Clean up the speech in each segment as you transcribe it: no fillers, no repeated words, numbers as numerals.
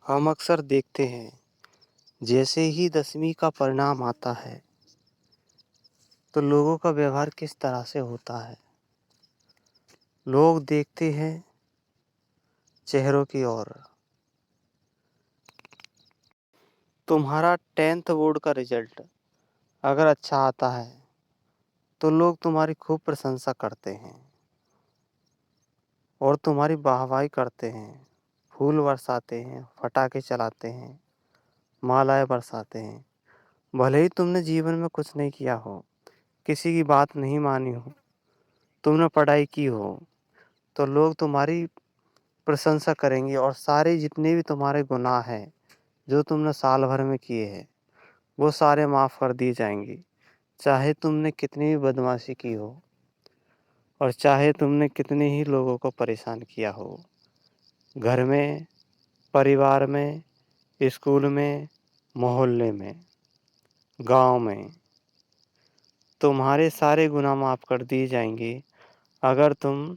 हम अक्सर देखते हैं, जैसे ही 10वीं का परिणाम आता है, तो लोगों का व्यवहार किस तरह से होता है। लोग देखते हैं चेहरों की ओर। तुम्हारा 10th बोर्ड का रिजल्ट अगर अच्छा आता है, तो लोग तुम्हारी खूब प्रशंसा करते हैं और तुम्हारी वाहवाही करते हैं, फूल बरसाते हैं, पटाखे चलाते हैं, मालाएँ बरसाते हैं। भले ही तुमने जीवन में कुछ नहीं किया हो, किसी की बात नहीं मानी हो, तुमने पढ़ाई की हो, तो लोग तुम्हारी प्रशंसा करेंगे और सारे जितने भी तुम्हारे गुनाह हैं, जो तुमने साल भर में किए हैं, वो सारे माफ़ कर दिए जाएँगे। चाहे तुमने कितनी भी बदमाशी की हो और चाहे तुमने कितने ही लोगों को परेशान किया हो। घर में, परिवार में, स्कूल में, मोहल्ले में, गाँव में, तुम्हारे सारे गुनाह माफ़ कर दिए जाएँगे, अगर तुम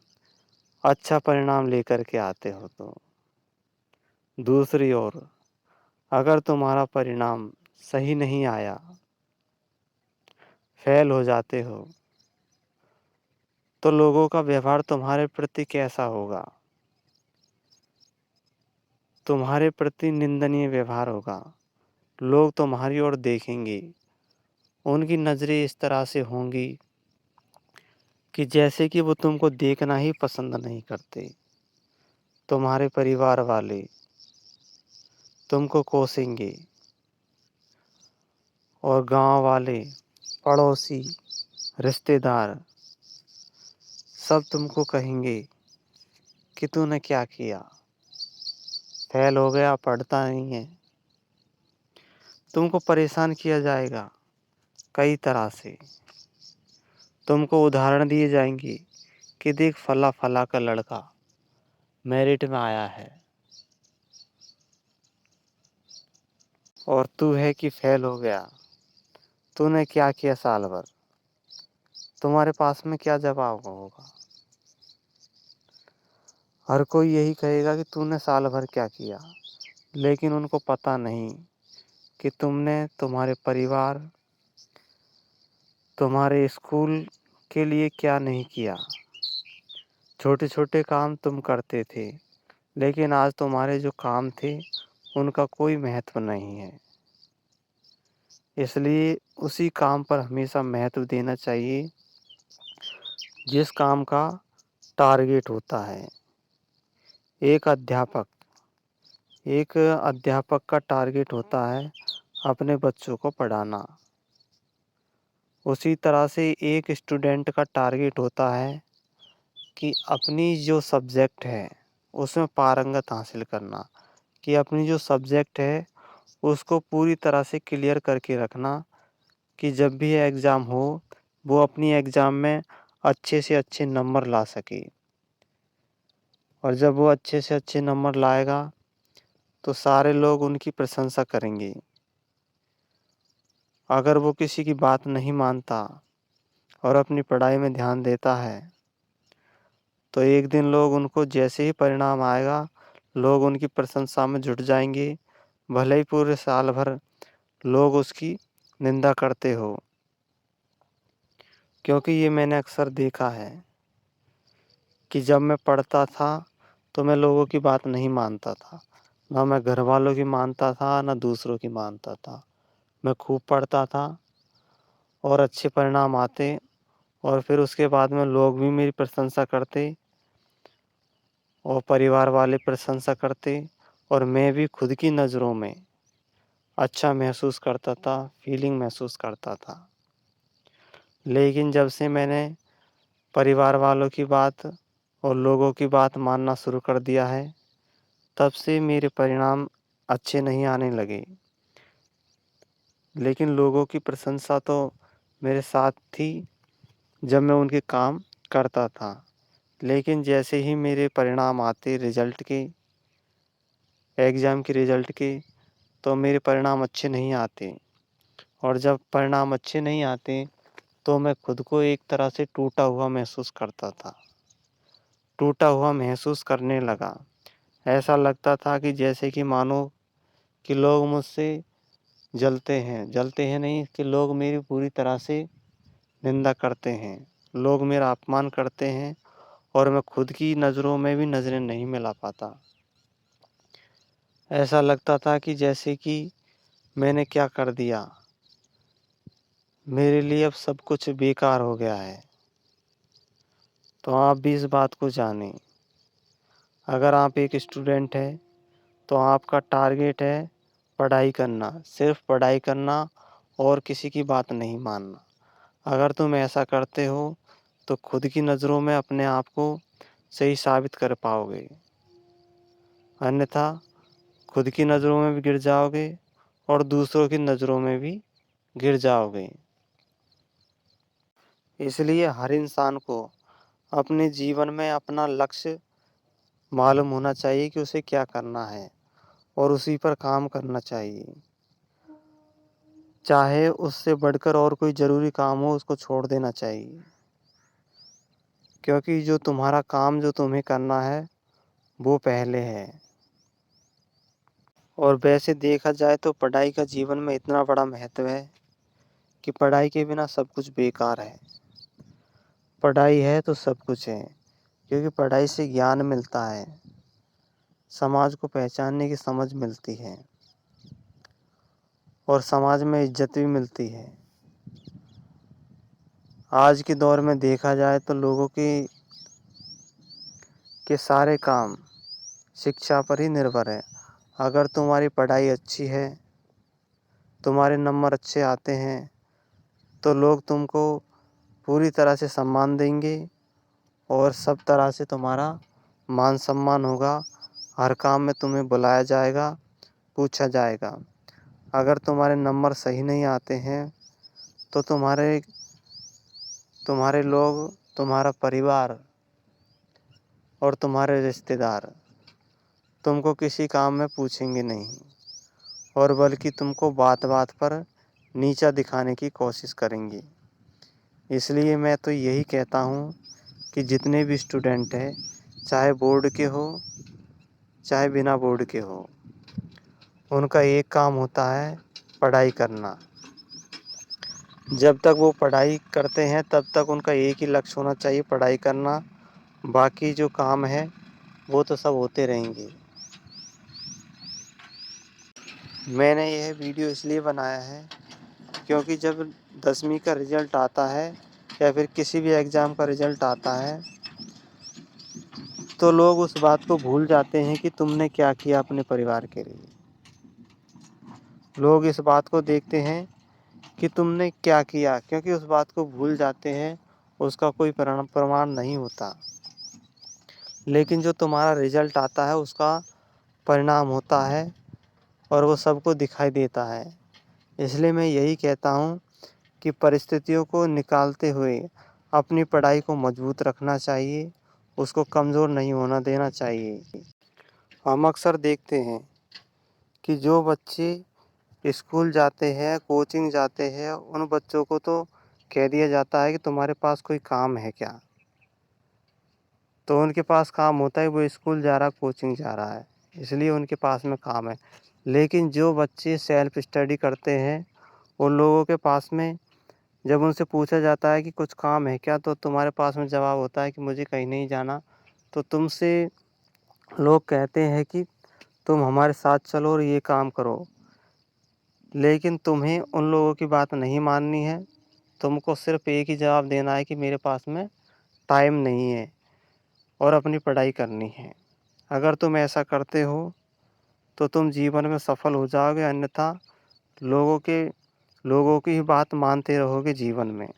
अच्छा परिणाम लेकर के आते हो तो। दूसरी ओर, अगर तुम्हारा परिणाम सही नहीं आया, फेल हो जाते हो, तो लोगों का व्यवहार तुम्हारे प्रति कैसा होगा? तुम्हारे प्रति निंदनीय व्यवहार होगा। लोग तुम्हारी ओर देखेंगे। उनकी नज़रें इस तरह से होंगी कि जैसे कि वो तुमको देखना ही पसंद नहीं करते। तुम्हारे परिवार वाले तुमको कोसेंगे और गाँव वाले, पड़ोसी, रिश्तेदार सब तुमको कहेंगे कि तूने क्या किया? फेल हो गया, पढ़ता नहीं है। तुमको परेशान किया जाएगा कई तरह से। तुमको उदाहरण दिए जाएंगे कि देख फला-फला का लड़का मेरिट में आया है और तू है कि फेल हो गया। तूने क्या किया साल भर? तुम्हारे पास में क्या जवाब होगा? हर कोई यही कहेगा कि तूने साल भर क्या किया, लेकिन उनको पता नहीं कि तुमने तुम्हारे परिवार, तुम्हारे स्कूल के लिए क्या नहीं किया। छोटे-छोटे काम तुम करते थे, लेकिन आज तुम्हारे जो काम थे, उनका कोई महत्व नहीं है। इसलिए उसी काम पर हमेशा महत्व देना चाहिए, जिस काम का टारगेट होता है। एक अध्यापक एक अध्यापक का टारगेट होता है अपने बच्चों को पढ़ाना। उसी तरह से एक स्टूडेंट का टारगेट होता है कि अपनी जो सब्जेक्ट है, उसमें पारंगत हासिल करना, कि अपनी जो सब्जेक्ट है, उसको पूरी तरह से क्लियर करके रखना कि जब भी एग्ज़ाम हो, वो अपनी एग्ज़ाम में अच्छे से अच्छे नंबर ला सके। और जब वो अच्छे से अच्छे नंबर लाएगा, तो सारे लोग उनकी प्रशंसा करेंगे। अगर वो किसी की बात नहीं मानता और अपनी पढ़ाई में ध्यान देता है, तो एक दिन लोग उनको जैसे ही परिणाम आएगा, लोग उनकी प्रशंसा में जुट जाएँगे, भले ही पूरे साल भर लोग उसकी निंदा करते हो। क्योंकि ये मैंने अक्सर देखा है कि जब मैं पढ़ता था, तो मैं लोगों की बात नहीं मानता था। ना मैं घरवालों की मानता था, ना दूसरों की मानता था। मैं खूब पढ़ता था और अच्छे परिणाम आते और फिर उसके बाद में लोग भी मेरी प्रशंसा करते और परिवार वाले प्रशंसा करते और मैं भी खुद की नज़रों में अच्छा महसूस करता था, फीलिंग महसूस करता था। लेकिन जब से मैंने परिवार वालों की बात और लोगों की बात मानना शुरू कर दिया है, तब से मेरे परिणाम अच्छे नहीं आने लगे। लेकिन लोगों की प्रशंसा तो मेरे साथ थी जब मैं उनके काम करता था। लेकिन जैसे ही मेरे परिणाम आते रिज़ल्ट के, एग्ज़ाम के रिज़ल्ट के, तो मेरे परिणाम अच्छे नहीं आते और जब परिणाम अच्छे नहीं आते, तो मैं खुद को एक तरह से टूटा हुआ महसूस करता था। टूटा हुआ महसूस करने लगा। ऐसा लगता था कि जैसे कि मानो कि लोग मुझसे जलते हैं नहीं, कि लोग मेरी पूरी तरह से निंदा करते हैं, लोग मेरा अपमान करते हैं और मैं खुद की नज़रों में भी नज़रें नहीं मिला पाता। ऐसा लगता था कि जैसे कि मैंने क्या कर दिया, मेरे लिए अब सब कुछ बेकार हो गया है। तो आप भी इस बात को जानें। अगर आप एक स्टूडेंट हैं तो आपका टारगेट है पढ़ाई करना, सिर्फ पढ़ाई करना और किसी की बात नहीं मानना। अगर तुम ऐसा करते हो तो खुद की नज़रों में अपने आप को सही साबित कर पाओगे, अन्यथा खुद की नज़रों में भी गिर जाओगे और दूसरों की नज़रों में भी गिर जाओगे। इसलिए हर इंसान को अपने जीवन में अपना लक्ष्य मालूम होना चाहिए कि उसे क्या करना है और उसी पर काम करना चाहिए। चाहे उससे बढ़कर और कोई ज़रूरी काम हो, उसको छोड़ देना चाहिए। क्योंकि जो तुम्हारा काम जो तुम्हें करना है वो पहले है। और वैसे देखा जाए तो पढ़ाई का जीवन में इतना बड़ा महत्व है कि पढ़ाई के बिना सब कुछ बेकार है। पढ़ाई है तो सब कुछ है, क्योंकि पढ़ाई से ज्ञान मिलता है, समाज को पहचानने की समझ मिलती है और समाज में इज्जत भी मिलती है। आज के दौर में देखा जाए तो लोगों के सारे काम शिक्षा पर ही निर्भर है। अगर तुम्हारी पढ़ाई अच्छी है, तुम्हारे नंबर अच्छे आते हैं, तो लोग तुमको पूरी तरह से सम्मान देंगे और सब तरह से तुम्हारा मान सम्मान होगा। हर काम में तुम्हें बुलाया जाएगा, पूछा जाएगा। अगर तुम्हारे नंबर सही नहीं आते हैं तो तुम्हारे लोग, तुम्हारा परिवार और तुम्हारे रिश्तेदार तुमको किसी काम में पूछेंगे नहीं और बल्कि तुमको बात बात पर नीचा दिखाने की कोशिश करेंगे। इसलिए मैं तो यही कहता हूँ कि जितने भी स्टूडेंट हैं, चाहे बोर्ड के हो चाहे बिना बोर्ड के हो, उनका एक काम होता है पढ़ाई करना। जब तक वो पढ़ाई करते हैं तब तक उनका एक ही लक्ष्य होना चाहिए, पढ़ाई करना। बाकी जो काम है वो तो सब होते रहेंगे। मैंने यह वीडियो इसलिए बनाया है क्योंकि जब 10वीं का रिज़ल्ट आता है या फिर किसी भी एग्ज़ाम का रिज़ल्ट आता है तो लोग उस बात को भूल जाते हैं कि तुमने क्या किया अपने परिवार के लिए। लोग इस बात को देखते हैं कि तुमने क्या किया, क्योंकि उस बात को भूल जाते हैं, उसका कोई प्रमाण नहीं होता। लेकिन जो तुम्हारा रिज़ल्ट आता है उसका परिणाम होता है और वो सबको दिखाई देता है। इसलिए मैं यही कहता हूँ कि परिस्थितियों को निकालते हुए अपनी पढ़ाई को मजबूत रखना चाहिए, उसको कमज़ोर नहीं होना देना चाहिए। हम अक्सर देखते हैं कि जो बच्चे स्कूल जाते हैं, कोचिंग जाते हैं, उन बच्चों को तो कह दिया जाता है कि तुम्हारे पास कोई काम है क्या? तो उनके पास काम होता है, वो स्कूल जा रहा, कोचिंग जा रहा है, इसलिए उनके पास में काम है। लेकिन जो बच्चे सेल्फ स्टडी करते हैं, उन लोगों के पास में जब उनसे पूछा जाता है कि कुछ काम है क्या, तो तुम्हारे पास में जवाब होता है कि मुझे कहीं नहीं जाना। तो तुमसे लोग कहते हैं कि तुम हमारे साथ चलो और ये काम करो। लेकिन तुम्हें उन लोगों की बात नहीं माननी है, तुमको सिर्फ एक ही जवाब देना है कि मेरे पास में टाइम नहीं है और अपनी पढ़ाई करनी है। अगर तुम ऐसा करते हो तो तुम जीवन में सफल हो जाओगे, अन्यथा लोगों लोगों की ही बात मानते रहोगे जीवन में।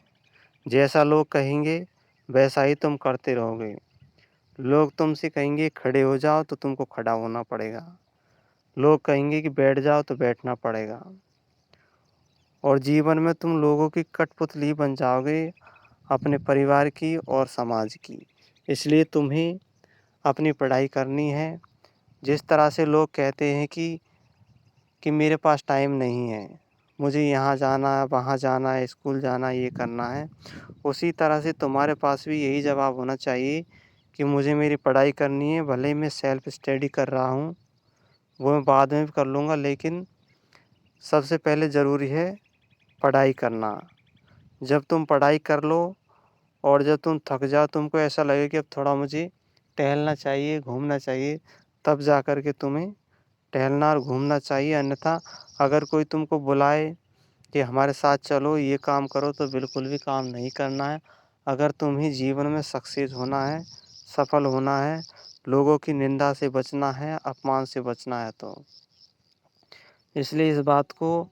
जैसा लोग कहेंगे वैसा ही तुम करते रहोगे। लोग तुमसे कहेंगे खड़े हो जाओ तो तुमको खड़ा होना पड़ेगा। लोग कहेंगे कि बैठ जाओ तो बैठना पड़ेगा। और जीवन में तुम लोगों की कठपुतली बन जाओगे, अपने परिवार की और समाज की। इसलिए तुम्हें अपनी पढ़ाई करनी है। जिस तरह से लोग कहते हैं कि मेरे पास टाइम नहीं है, मुझे यहाँ जाना है, वहाँ जाना है, स्कूल जाना है, ये करना है, उसी तरह से तुम्हारे पास भी यही जवाब होना चाहिए कि मुझे मेरी पढ़ाई करनी है। भले ही मैं सेल्फ स्टडी कर रहा हूँ वो मैं बाद में भी कर लूँगा, लेकिन सबसे पहले ज़रूरी है पढ़ाई करना। जब तुम पढ़ाई कर लो और जब तुम थक जाओ, तुमको ऐसा लगे कि अब थोड़ा मुझे टहलना चाहिए, घूमना चाहिए, तब जा कर के तुम्हें टहलना और घूमना चाहिए। अन्यथा अगर कोई तुमको बुलाए कि हमारे साथ चलो, ये काम करो, तो बिल्कुल भी काम नहीं करना है। अगर तुम्हें जीवन में सक्सेस होना है, सफल होना है, लोगों की निंदा से बचना है, अपमान से बचना है, तो इसलिए इस बात को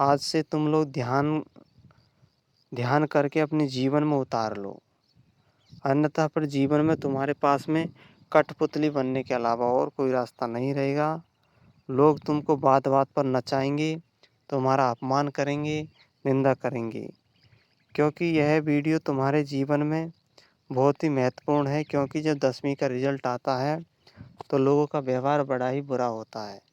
आज से तुम लोग ध्यान ध्यान करके अपने जीवन में उतार लो। अन्यथा फिर जीवन में तुम्हारे पास में कठपुतली बनने के अलावा और कोई रास्ता नहीं रहेगा। लोग तुमको बात-बात पर नचाएँगे, तुम्हारा अपमान करेंगे, निंदा करेंगे। क्योंकि यह वीडियो तुम्हारे जीवन में बहुत ही महत्वपूर्ण है, क्योंकि जब 10वीं का रिज़ल्ट आता है, तो लोगों का व्यवहार बड़ा ही बुरा होता है।